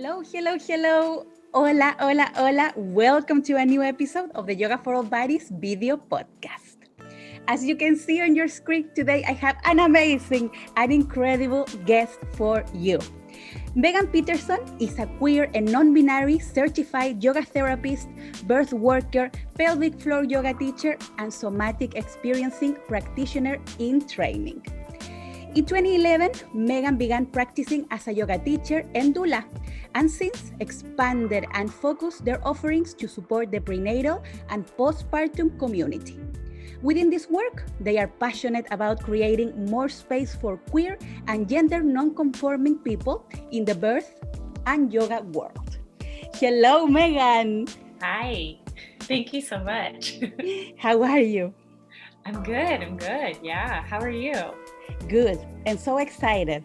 Hello, hello, hello. Hola, hola, hola. Welcome to a new episode of the Yoga for All Bodies video podcast. As you can see on your screen today, I have an amazing and incredible guest for you. Megan Peterson is a queer and non-binary certified yoga therapist, birth worker, pelvic floor yoga teacher, and somatic experiencing practitioner in training. In 2011, Megan began practicing as a yoga teacher and doula, and since expanded and focused their offerings to support the prenatal and postpartum community. Within this work, they are passionate about creating more space for queer and gender non-conforming people in the birth and yoga world. Hello, Megan. Hi, thank you so much. How are you? I'm good. Yeah, how are you? Good, and so excited.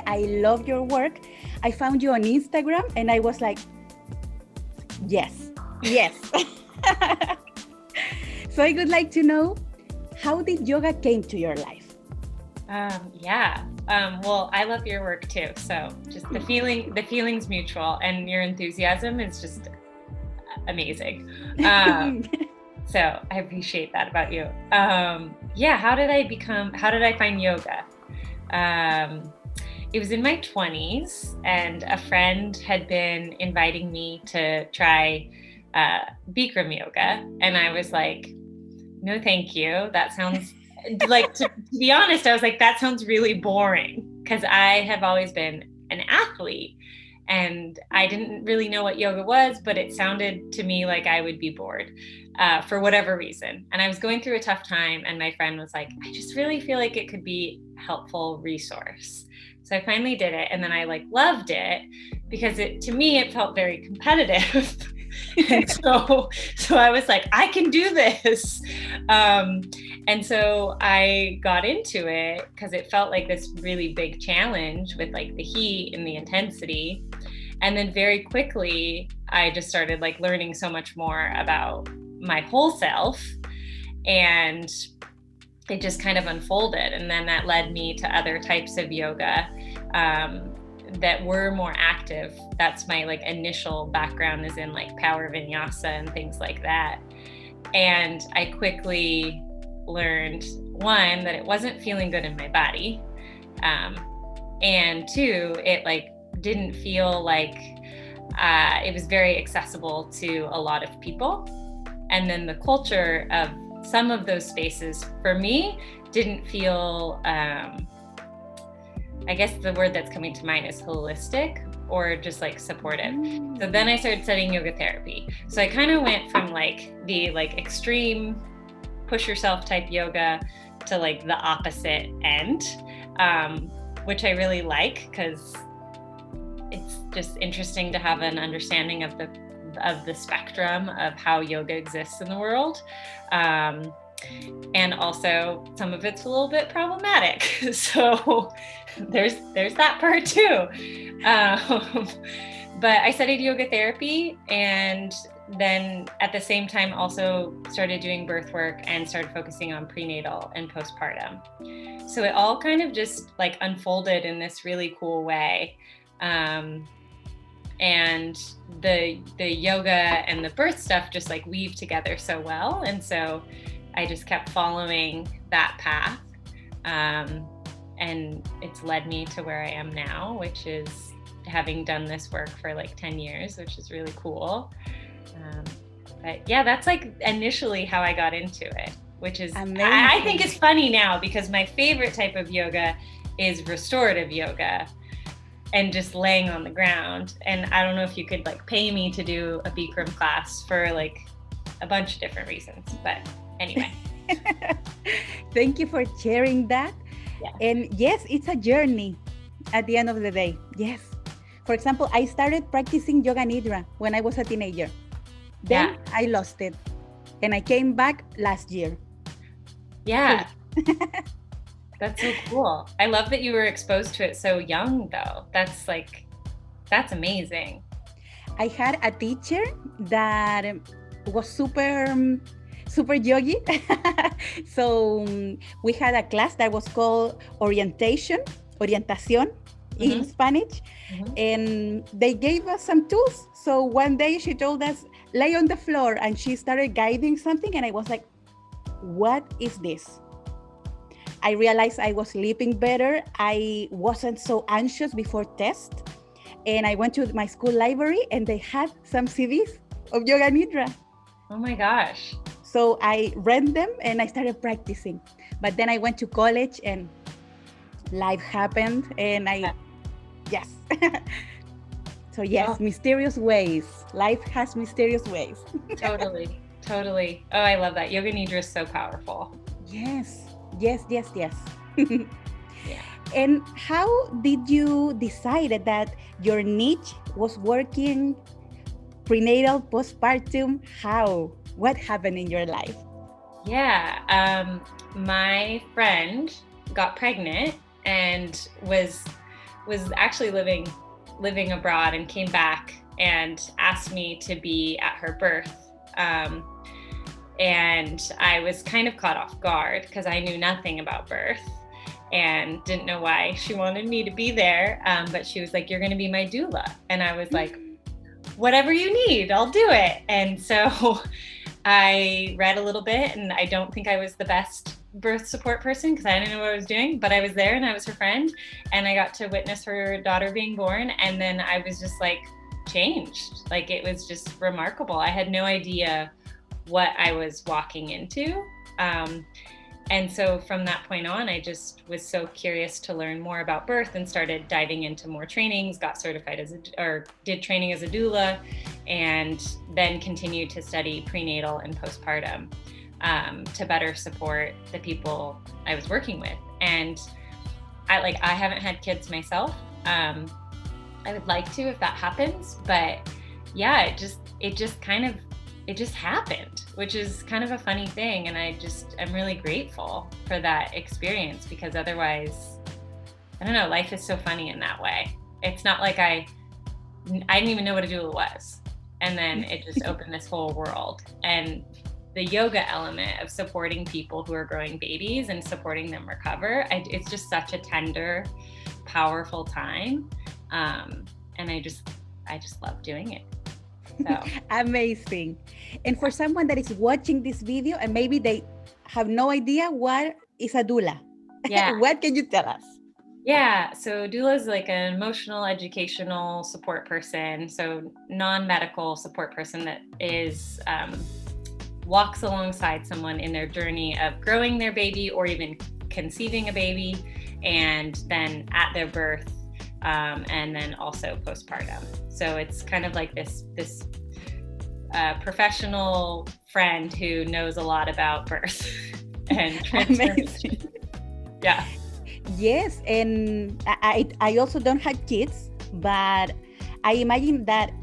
I love your work. I found you on Instagram and I was like, yes. So I would like to know, how did yoga came to your life? Well, I love your work too. So just the feeling's mutual, and your enthusiasm is just amazing. So I appreciate that about you. How did I find yoga? It was in my 20s, and a friend had been inviting me to try Bikram yoga. And I was like, no, thank you. That sounds like, to be honest, I was like, that sounds really boring, because I have always been an athlete and I didn't really know what yoga was, but it sounded to me like I would be bored for whatever reason. And I was going through a tough time, and my friend was like, I just really feel like it could be a helpful resource. So I finally did it, and then I loved it because to me it felt very competitive. And so I was like, I can do this. And so I got into it because it felt like this really big challenge with the heat and the intensity. And then very quickly, I just started learning so much more about my whole self, and it just kind of unfolded. And then that led me to other types of yoga that were more active. That's my initial background, is in power vinyasa and things like that. And I quickly learned, one, that it wasn't feeling good in my body, and two, it didn't feel like it was very accessible to a lot of people. And then the culture of some of those spaces for me didn't feel, I guess the word that's coming to mind is holistic, or just supportive. So then I started studying yoga therapy. So I kind of went from the extreme push yourself type yoga to the opposite end, which I really like, because it's just interesting to have an understanding of the spectrum of how yoga exists in the world. And also some of it's a little bit problematic. So there's that part too. But I studied yoga therapy, and then at the same time also started doing birth work and started focusing on prenatal and postpartum. So it all kind of just unfolded in this really cool way. And the yoga and the birth stuff just weave together so well. And so I just kept following that path. And it's led me to where I am now, which is having done this work for 10 years, which is really cool. But yeah, that's initially how I got into it, which is, I think it's funny now, because my favorite type of yoga is restorative yoga and just laying on the ground. And I don't know if you could pay me to do a Bikram class for a bunch of different reasons, but anyway. Thank you for sharing that. Yeah. And yes, it's a journey at the end of the day. Yes. For example, I started practicing yoga nidra when I was a teenager. Then I lost it, and I came back last year. Yeah. That's so cool. I love that you were exposed to it so young, though. That's amazing. I had a teacher that was super yogi. So we had a class that was called orientación. in Spanish, Mm-hmm. and they gave us some tools. So one day she told us, lay on the floor, and she started guiding something, and I was like, what is this? I realized I was sleeping better. I wasn't so anxious before test. And I went to my school library and they had some CDs of Yoga Nidra. Oh my gosh. So I read them and I started practicing. But then I went to college and life happened and yes. So yes, mysterious ways. Life has mysterious ways. Totally. Totally. Oh, I love that. Yoga Nidra is so powerful. Yes. Yeah. And how did you decide that your niche was working prenatal, postpartum? How? What happened in your life? Yeah. My friend got pregnant and was actually living abroad and came back and asked me to be at her birth. And I was kind of caught off guard because I knew nothing about birth and didn't know why she wanted me to be there. But she was like, you're going to be my doula. And I was like, whatever you need, I'll do it. And so I read a little bit, and I don't think I was the best birth support person because I didn't know what I was doing, but I was there and I was her friend and I got to witness her daughter being born. And then I was just like changed. Like it was just remarkable. I had no idea what I was walking into. And so from that point on, I just was so curious to learn more about birth and started diving into more trainings, got certified did training as a doula, and then continued to study prenatal and postpartum to better support the people I was working with. And I haven't had kids myself. I would like to if that happens, but yeah, it just happened, which is kind of a funny thing. And I'm really grateful for that experience because otherwise, I don't know, life is so funny in that way. It's not like I didn't even know what a doula was. And then it just opened this whole world. And the yoga element of supporting people who are growing babies and supporting them recover, it's just such a tender, powerful time. And I just love doing it. So. Amazing. And for someone that is watching this video and maybe they have no idea what is a doula, what can you tell us? Yeah, so doula is like an emotional, educational support person, so non-medical support person that is walks alongside someone in their journey of growing their baby or even conceiving a baby, and then at their birth, and then also postpartum. So it's kind of like this professional friend who knows a lot about birth and transformation. Yeah. Yes, and I also don't have kids, but I imagine that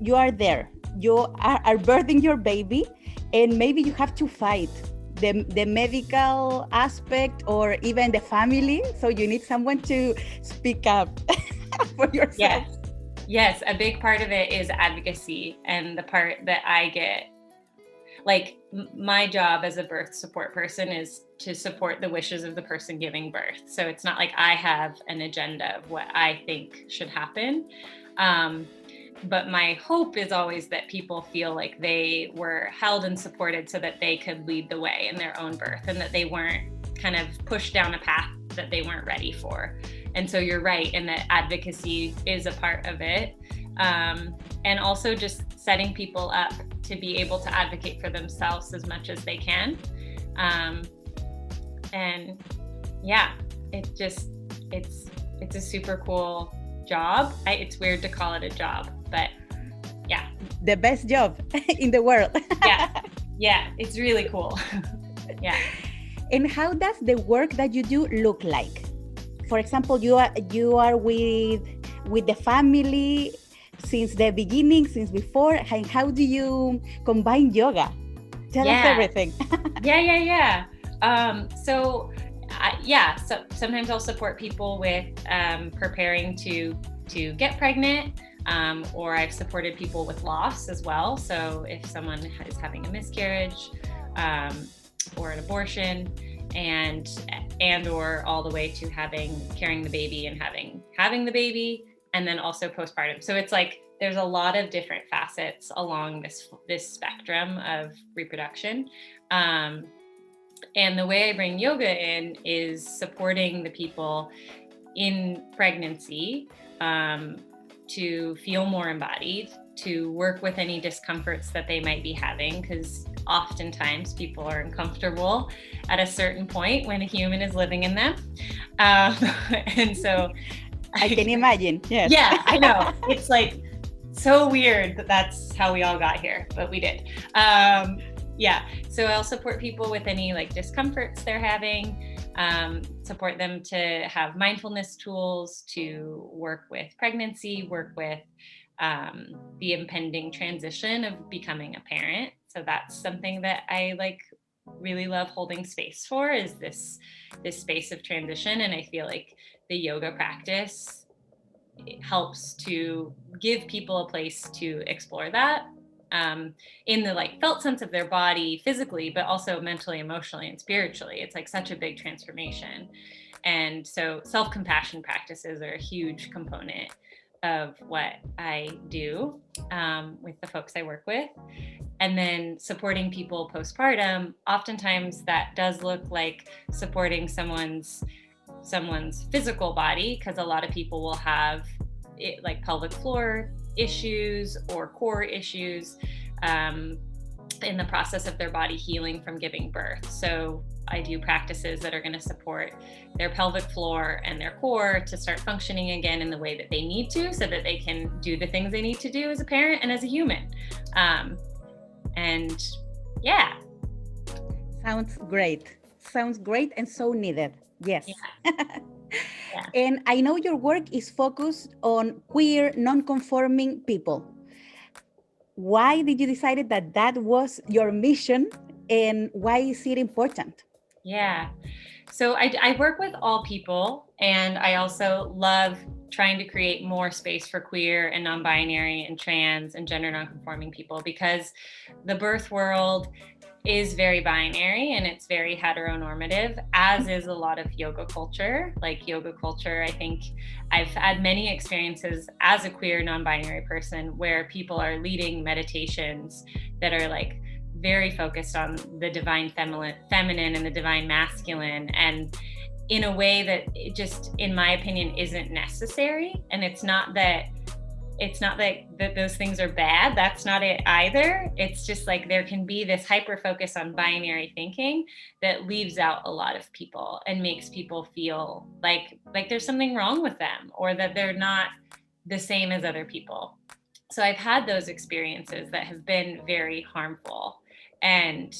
you are there. You are birthing your baby, and maybe you have to fight the medical aspect or even the family. So you need someone to speak up for yourself. Yes, a big part of it is advocacy, and the part that I get, like my job as a birth support person is to support the wishes of the person giving birth. So it's not like I have an agenda of what I think should happen. But my hope is always that people feel like they were held and supported so that they could lead the way in their own birth and that they weren't kind of pushed down a path that they weren't ready for. And so you're right in that advocacy is a part of it. And also just setting people up to be able to advocate for themselves as much as they can. And yeah, it's a super cool job. It's weird to call it a job, but yeah. The best job in the world. Yeah, it's really cool. Yeah. And how does the work that you do look like? For example, you are with the family since the beginning, since before, and how do you combine yoga? Tell us everything. Yeah. So sometimes I'll support people with preparing to get pregnant, or I've supported people with loss as well. So if someone is having a miscarriage or an abortion, and or all the way to carrying the baby and having the baby, and then also postpartum. So it's like there's a lot of different facets along this spectrum of reproduction. And the way I bring yoga in is supporting the people in pregnancy to feel more embodied, to work with any discomforts that they might be having, because oftentimes people are uncomfortable at a certain point when a human is living in them. And so I can imagine. Yes. Yeah, I know. It's like so weird that that's how we all got here, but we did. Yeah, so I'll support people with any like discomforts they're having, support them to have mindfulness tools to work with pregnancy, work with the impending transition of becoming a parent. So that's something that I like really love holding space for, is this space of transition. And I feel like the yoga practice helps to give people a place to explore that in the like felt sense of their body physically, but also mentally, emotionally, and spiritually. It's like such a big transformation. And so self-compassion practices are a huge component of what I do with the folks I work with. And then supporting people postpartum, oftentimes that does look like supporting someone's physical body, because a lot of people will have like pelvic floor issues or core issues in the process of their body healing from giving birth. So I do practices that are going to support their pelvic floor and their core to start functioning again in the way that they need to, so that they can do the things they need to do as a parent and as a human. And yeah. Sounds great and so needed. Yes. Yeah. Yeah. And I know your work is focused on queer, non-conforming people. Why did you decide that was your mission, and why is it important? Yeah. So I work with all people, and I also love trying to create more space for queer and non-binary and trans and gender non-conforming people, because the birth world is very binary and it's very heteronormative, as is a lot of yoga culture. Like yoga culture, I think I've had many experiences as a queer non-binary person where people are leading meditations that are like very focused on the divine feminine and the divine masculine, and in a way that it just, in my opinion, isn't necessary. And it's not that those things are bad. That's not it either. It's just like there can be this hyper focus on binary thinking that leaves out a lot of people and makes people feel like there's something wrong with them, or that they're not the same as other people. So I've had those experiences that have been very harmful and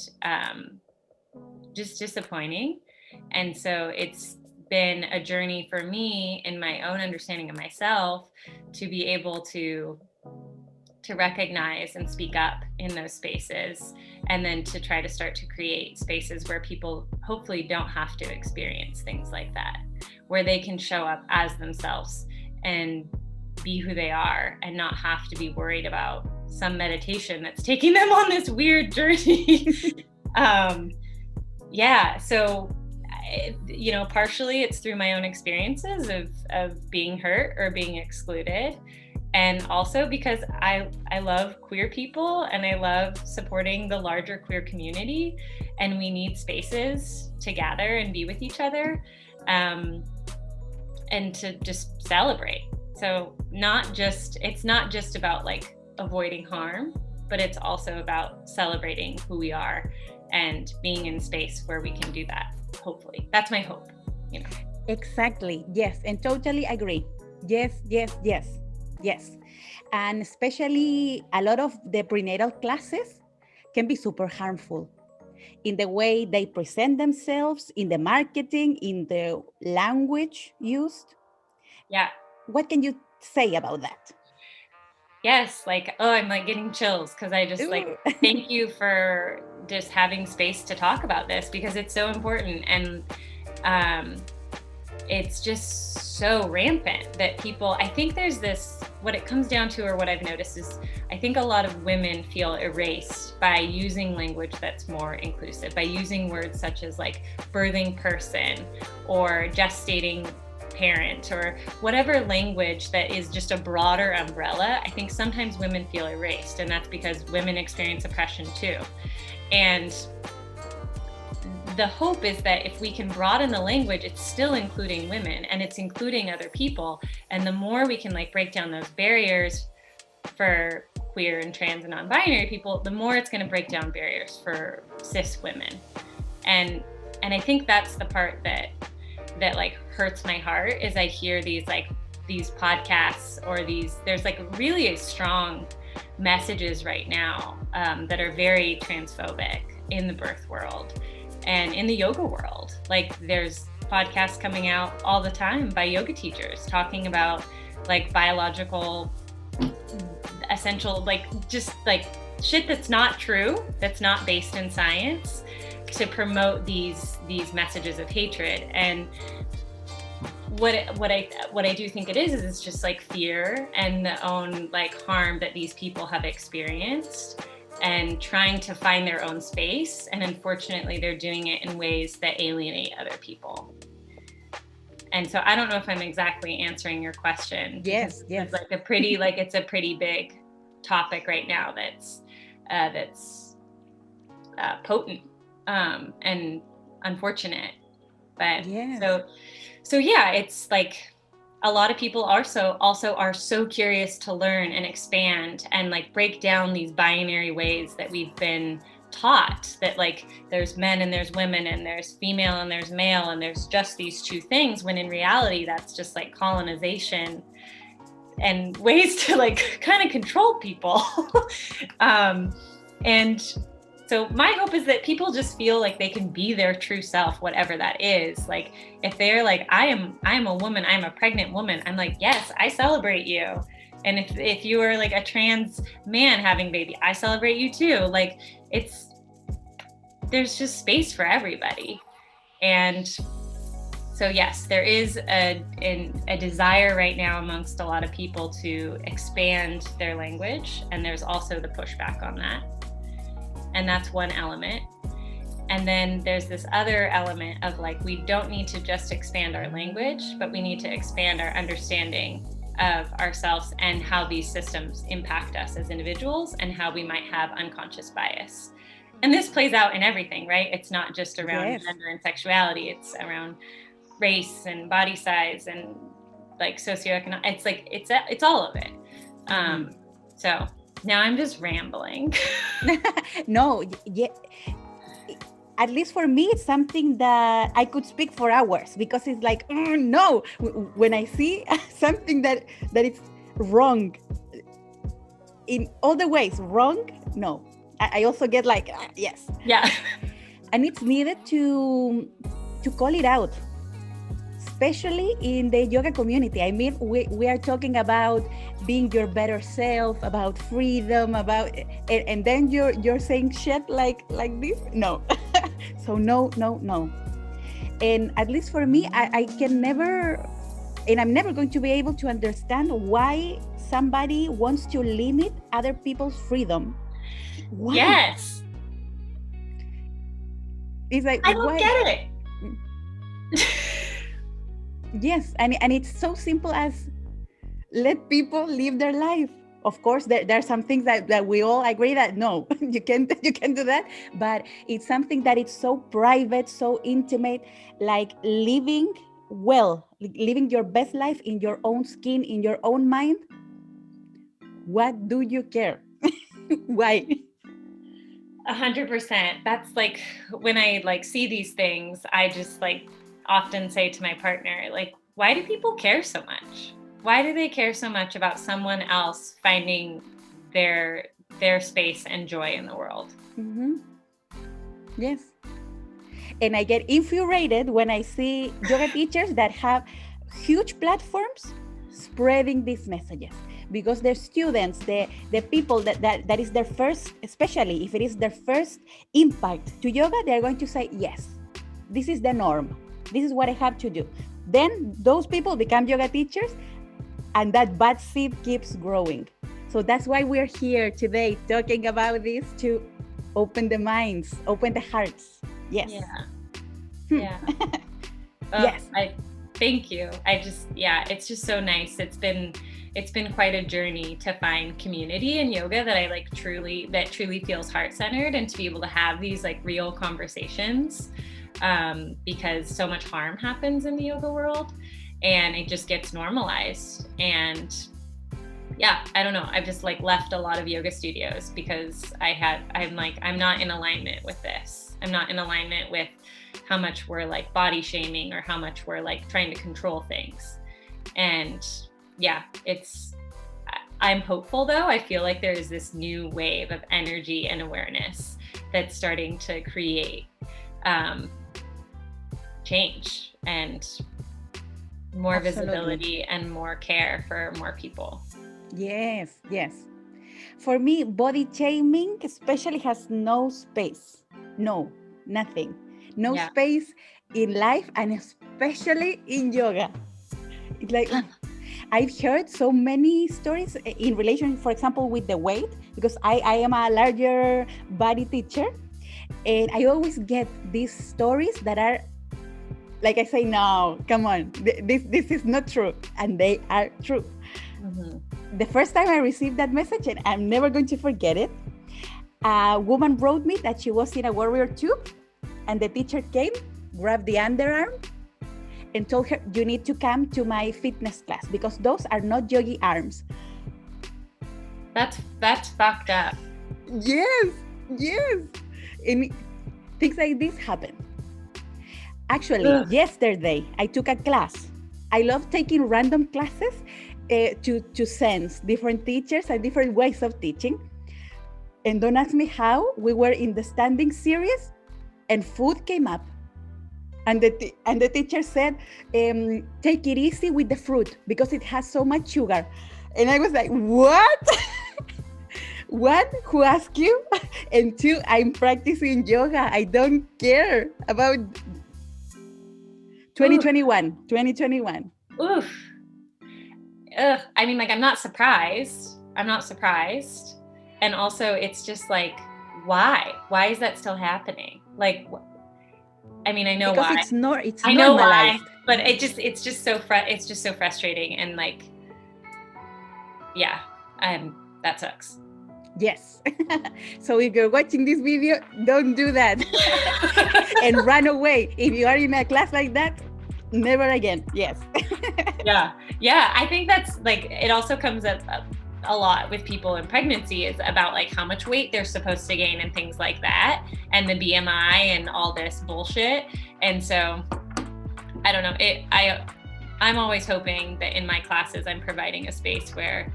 just disappointing. And so it's been a journey for me in my own understanding of myself to be able to recognize and speak up in those spaces, and then to try to start to create spaces where people hopefully don't have to experience things like that, where they can show up as themselves and be who they are and not have to be worried about some meditation that's taking them on this weird journey. Yeah, so partially it's through my own experiences of being hurt or being excluded, and also because I love queer people and I love supporting the larger queer community, and we need spaces to gather and be with each other, and to just celebrate. So it's not just about like avoiding harm, but it's also about celebrating who we are and being in space where we can do that. Hopefully, that's my hope. Exactly. Yes, and totally agree. Yes. And especially a lot of the prenatal classes can be super harmful in the way they present themselves, in the marketing, in the language used. Yeah. What can you say about that? Yes, I'm like getting chills, because I just thank you for just having space to talk about this, because it's so important. And it's just so rampant that people, I think there's this what it comes down to, or what I've noticed, is I think a lot of women feel erased by using language that's more inclusive, by using words such as like birthing person or gestating parent, or whatever language that is just a broader umbrella. I think sometimes women feel erased, and that's because women experience oppression too. And the hope is that if we can broaden the language, it's still including women and it's including other people. And the more we can like break down those barriers for queer and trans and non-binary people, the more it's going to break down barriers for cis women. And I think that's the part that like hurts my heart, is I hear these podcasts or there's like really strong messages right now that are very transphobic in the birth world and in the yoga world. Like there's podcasts coming out all the time by yoga teachers talking about like biological essential, like just like shit that's not true, that's not based in science, to promote these messages of hatred. And what I do think it is it's just like fear and the own like harm that these people have experienced, and trying to find their own space. And unfortunately, they're doing it in ways that alienate other people. And so I don't know if I'm exactly answering your question. Yes. It's like it's a pretty big topic right now that's potent and unfortunate. But yes. so yeah, it's like a lot of people also are so curious to learn and expand and like break down these binary ways that we've been taught, that like there's men and there's women and there's female and there's male and there's just these two things, when in reality that's just like colonization and ways to like kind of control people. And so my hope is that people just feel like they can be their true self, whatever that is. Like if they're like, I am a woman, I'm a pregnant woman, I'm like, yes, I celebrate you. And if you are like a trans man having a baby, I celebrate you too. Like there's just space for everybody. And so yes, there is a desire right now amongst a lot of people to expand their language. And there's also the pushback on that. And that's one element. And then there's this other element of like, we don't need to just expand our language, but we need to expand our understanding of ourselves and how these systems impact us as individuals and how we might have unconscious bias. And this plays out in everything, right? It's not just around gender and sexuality, it's around race and body size and like socioeconomic, it's like, it's all of it. So now I'm just rambling. No, yeah. At least for me, it's something that I could speak for hours, because it's like, no, when I see something that it's wrong in all the ways, wrong, no. I also get like, yes. Yeah. And it's needed to call it out, especially in the yoga community. I mean, we are talking about being your better self, about freedom, about, and then you're saying shit like this? No. So no. And at least for me, I can never, and I'm never going to be able to understand why somebody wants to limit other people's freedom. Why? Yes. It's like, I don't get it. Yes, and it's so simple as let people live their life. Of course, there are some things that we all agree that no, you can't do that. But it's something that it's so private, so intimate, like living well, living your best life in your own skin, in your own mind. What do you care? Why? 100%. That's like when I like see these things, I just like often say to my partner, like, why do people care so much? Why do they care so much about someone else finding their space and joy in the world? Mm-hmm. Yes. And I get infuriated when I see yoga teachers that have huge platforms spreading these messages, because their students, the people that is their first, especially if it is their first impact to yoga, they're going to say, yes, this is the norm. This is what I have to do. Then those people become yoga teachers and that bad seed keeps growing. So that's why we're here today talking about this, to open the minds, open the hearts. Yes. Yeah. Hmm. Yeah. Yes. Thank you. It's just so nice. It's been quite a journey to find community in yoga that truly feels heart-centered, and to be able to have these like real conversations, because so much harm happens in the yoga world and it just gets normalized. And yeah, I don't know. I've just like left a lot of yoga studios because I'm not in alignment with this. I'm not in alignment with how much we're like body shaming, or how much we're like trying to control things. And yeah, I'm hopeful though. I feel like there's this new wave of energy and awareness that's starting to create change and more Absolutely. visibility and more care for more people. Yes, yes. For me, body shaming especially has no space. No, nothing. No space in life, and especially in yoga. It's like, I've heard so many stories in relation, for example, with the weight, because I am a larger body teacher, and I always get these stories that are like, I say, no, come on, this is not true, and they are true. Mm-hmm. The first time I received that message, and I'm never going to forget it, a woman wrote me that she was in a warrior tube, and the teacher came, grabbed the underarm, and told her, you need to come to my fitness class because those are not yogi arms. That's fucked up. Yes. And things like this happen. Actually, yesterday I took a class. I love taking random classes to sense different teachers and different ways of teaching. And don't ask me how. We were in the standing series, and food came up. And the teacher said, take it easy with the fruit because it has so much sugar. And I was like, what? One, who asked you? And two, I'm practicing yoga. I don't care about 2021. Oof. Ugh. I mean, like, I'm not surprised. And also, it's just like, why? Why is that still happening? Like, I mean, I know because why. It's I know normalized. why, but it's just so frustrating, and like, yeah, that sucks. Yes. So if you're watching this video, don't do that. And run away. If you are in a class like that, never again. Yes. Yeah. I think that's like, it also comes up a lot with people in pregnancy, is about like how much weight they're supposed to gain and things like that, and the BMI and all this bullshit. And so I don't know, I'm always hoping that in my classes I'm providing a space where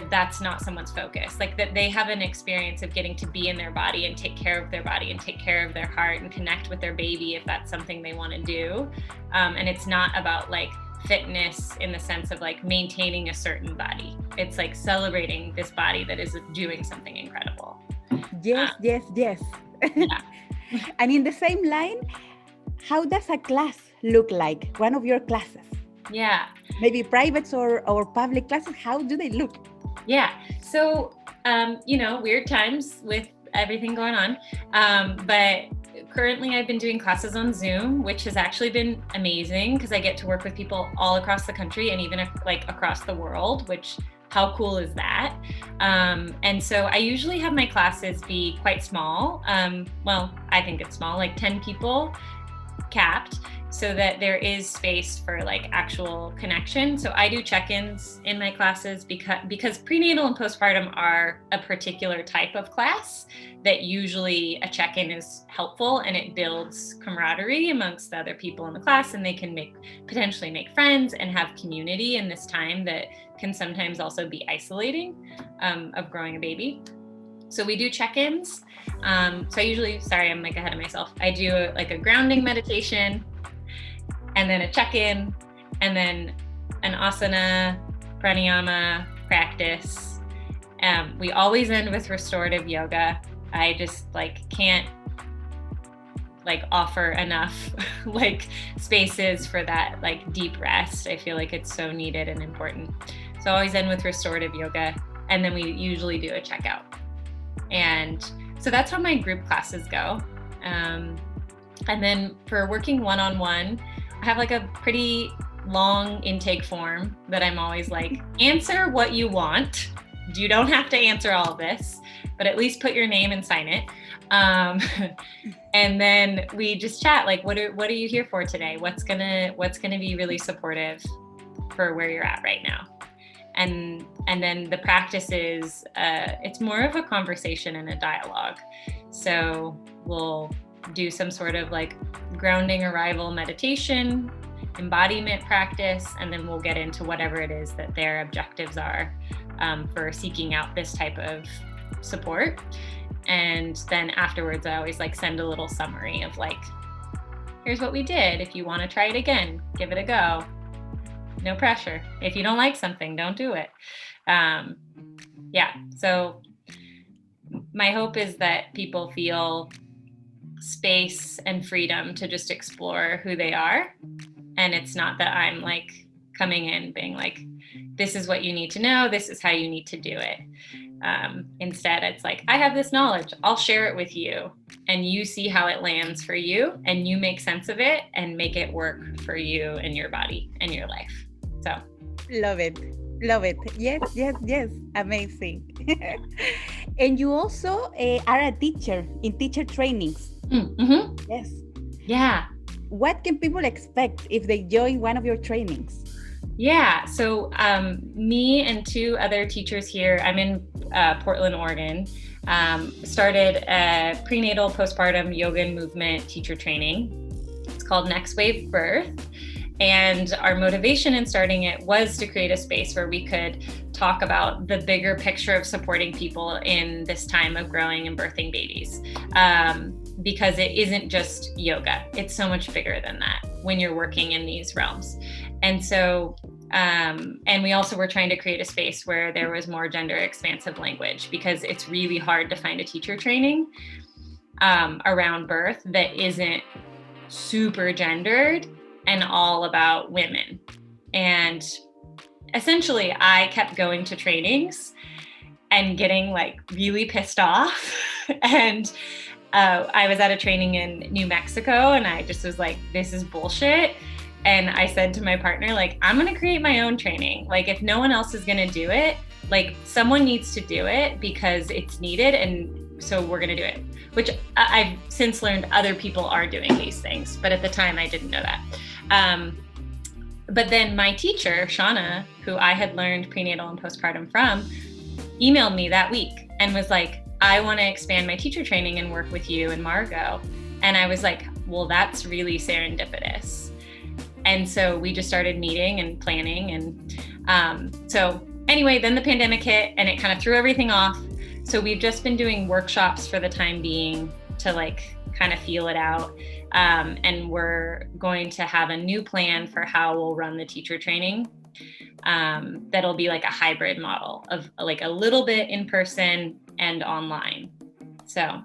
that's not someone's focus, like that they have an experience of getting to be in their body and take care of their body and take care of their heart and connect with their baby if that's something they want to do. And it's not about like fitness in the sense of like maintaining a certain body. It's like celebrating this body that is doing something incredible. Yes. Yeah. And in the same line, how does a class look like? One of your classes? Yeah. Maybe privates or public classes, how do they look? Yeah. So, weird times with everything going on. But currently I've been doing classes on Zoom, which has actually been amazing because I get to work with people all across the country and even like across the world, which, how cool is that? And so I usually have my classes be quite small. Well, I think it's small, like 10 people capped, so that there is space for like actual connection. So I do check-ins in my classes because prenatal and postpartum are a particular type of class that usually a check-in is helpful, and it builds camaraderie amongst the other people in the class, and they can potentially make friends and have community in this time that can sometimes also be isolating of growing a baby. So we do check-ins. So I usually, sorry, I'm like ahead of myself. I do like a grounding meditation, and then a check-in, and then an asana, pranayama practice. We always end with restorative yoga. I just like can't like offer enough like spaces for that like deep rest. I feel like it's so needed and important. So I always end with restorative yoga, and then we usually do a checkout. And so that's how my group classes go. And then for working one-on-one, I have like a pretty long intake form that I'm always like, answer what you want. You don't have to answer all of this, but at least put your name and sign it. And then we just chat, like, what are you here for today? What's gonna be really supportive for where you're at right now? And then the practice is, it's more of a conversation and a dialogue. So we'll do some sort of like grounding arrival meditation, embodiment practice, and then we'll get into whatever it is that their objectives are for seeking out this type of support. And then afterwards, I always like send a little summary of like, here's what we did. If you want to try it again, give it a go. No pressure. If you don't like something, don't do it. So my hope is that people feel space and freedom to just explore who they are. And it's not that I'm like coming in being like, this is what you need to know, this is how you need to do it. Instead, it's like, I have this knowledge, I'll share it with you, and you see how it lands for you, and you make sense of it and make it work for you and your body and your life. So love it. Yes. Amazing. And you also are a teacher in teacher trainings. Mm-hmm. Yes. Yeah. What can people expect if they join one of your trainings? Yeah, so me and two other teachers here, I'm in Portland, Oregon, started a prenatal postpartum yoga and movement teacher training. It's called Next Wave Birth. And our motivation in starting it was to create a space where we could talk about the bigger picture of supporting people in this time of growing and birthing babies. Because it isn't just yoga, it's so much bigger than that when you're working in these realms. And so, and we also were trying to create a space where there was more gender expansive language, because it's really hard to find a teacher training around birth that isn't super gendered and all about women. And essentially, I kept going to trainings and getting like really pissed off. And I was at a training in New Mexico, and I just was like, this is bullshit. And I said to my partner, like, I'm going to create my own training. Like, if no one else is going to do it, like, someone needs to do it because it's needed. And so we're going to do it, which I've since learned other people are doing these things. But at the time, I didn't know that. But then my teacher, Shauna, who I had learned prenatal and postpartum from, emailed me that week and was like, I want to expand my teacher training and work with you and Margot. And I was like, well, that's really serendipitous. And so we just started meeting and planning. And so anyway, then the pandemic hit and it kind of threw everything off. So we've just been doing workshops for the time being to like kind of feel it out. And we're going to have a new plan for how we'll run the teacher training. That'll be like a hybrid model of like a little bit in person and online. So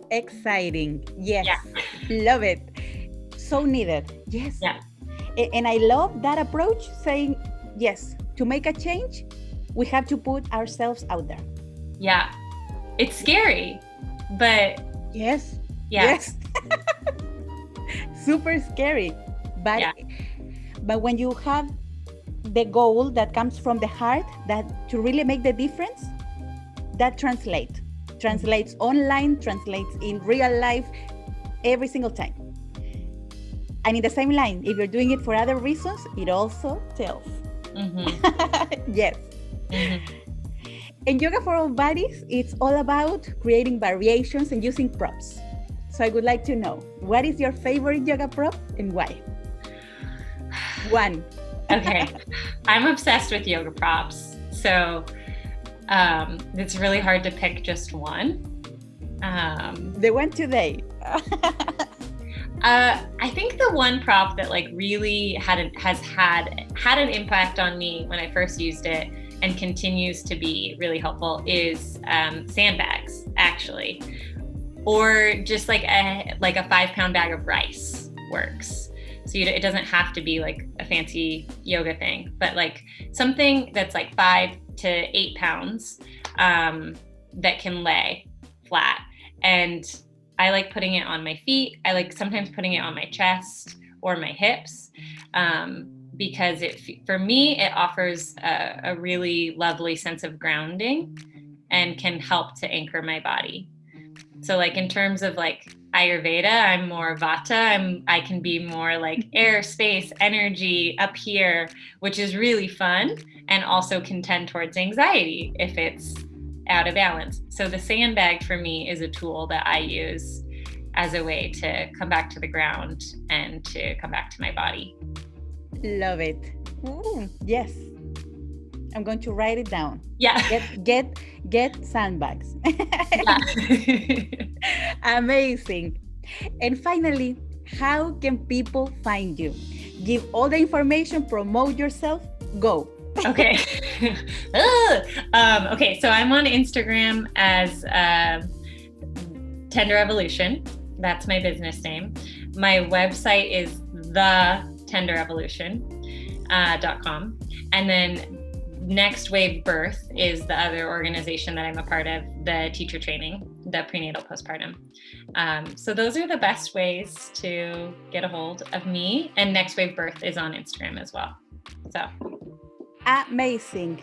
exciting. Yes. Yeah. Love it. So needed. Yes. Yeah. And I love that approach, saying, yes, to make a change, we have to put ourselves out there. Yeah. It's scary, but yes. Yeah. Yes. Super scary. But yeah. But when you have the goal that comes from the heart, that to really make the difference, that translates online, translates in real life every single time. And in the same line, if you're doing it for other reasons, it also tells. Mm-hmm. Yes. Mm-hmm. In Yoga for All Bodies, it's all about creating variations and using props. So I would like to know, what is your favorite yoga prop and why? One. Okay. I'm obsessed with yoga props. So it's really hard to pick just one. The one today. I think the one prop that like really has had an impact on me when I first used it and continues to be really helpful is sandbags, actually. or just like a 5-pound bag of rice works. So it doesn't have to be like a fancy yoga thing, but like something that's like 5 to 8 pounds that can lay flat. And I like putting it on my feet. I like sometimes putting it on my chest or my hips, because for me, it offers a really lovely sense of grounding and can help to anchor my body. So like in terms of like Ayurveda, I'm more Vata. I can be more like air, space, energy up here, which is really fun and also can tend towards anxiety if it's out of balance. So the sandbag for me is a tool that I use as a way to come back to the ground and to come back to my body. Love it. Ooh, yes. I'm going to write it down. Yeah. Get sandbags. Yeah. Amazing. And finally, how can people find you? Give all the information, promote yourself, go. Okay. Okay, so I'm on Instagram as Tender Evolution. That's my business name. My website is thetenderevolution.com. And then Next Wave Birth is the other organization that I'm a part of, the teacher training, the prenatal postpartum. So those are the best ways to get a hold of me. And Next Wave Birth is on Instagram as well. So amazing.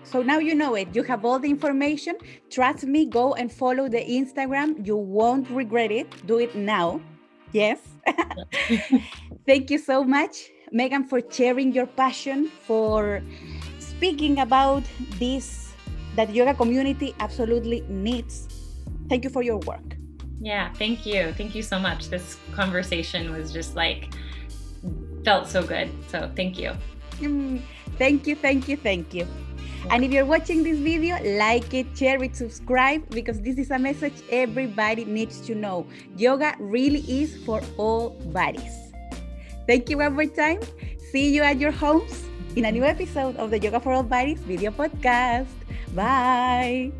So now you know it. You have all the information. Trust me, go and follow the Instagram. You won't regret it. Do it now. Yes. Thank you so much, Megan, for sharing your passion, for speaking about this that the yoga community absolutely needs. Thank you for your work. Yeah, thank you. Thank you so much. This conversation was just like, felt so good. So thank you. Thank you. Yeah. And if you're watching this video, like it, share it, subscribe, because this is a message everybody needs to know. Yoga really is for all bodies. Thank you one more time. See you at your homes in a new episode of the Yoga for All Bodies video podcast. Bye.